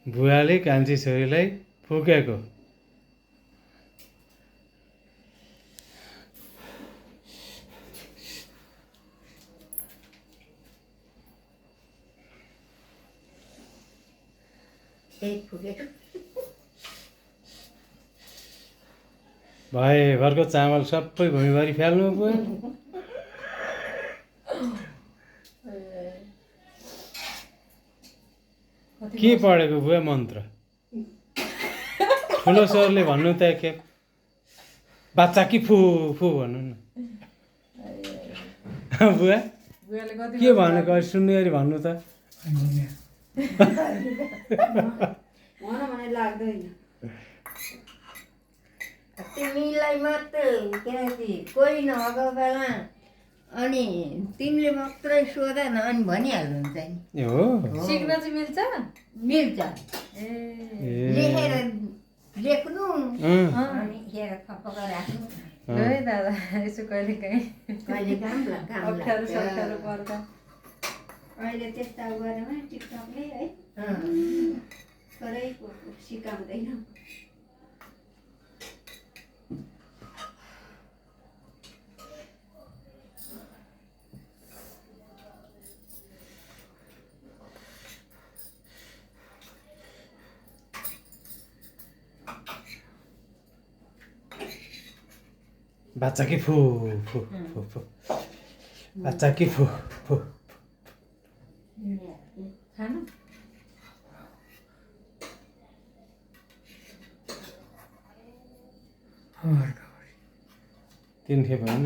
बुवाले कान्छी छोरीलाई फुकेको। भएभरको चामल सबै भुइँभरि फ्याल्नु बुवा। के पढेको बुवा मन्त्र? ठुलो स्वरले भन्नु त एकखेप। बाच्चा कि फु फु भन्नु न बुवा। के भनेको सुन्ने गरी भन्नु त। तिमीलाई मात्र किनकि कोही नभएको बेला अनि तिमीले मात्रै सोध न अनि भनिहाल्नुहुन्छ नि। हो सिक्न चाहिँ मिल्छ? मिल्छ ए लेखेर लेख्नु अँ, अनि हेर खप्पका राख्नु। ल है दादा यसो कहिले काहीँ कहिले काम अप्ठ्यारो सप्ठ्यारो पर्दा अहिले त्यस्ता गरेमा टिकटकले है करै सिकाउँदैन। बाच्चा कि फु फु फु फु। बाच्चा कि फु फु। खानु तिन खेप होइन।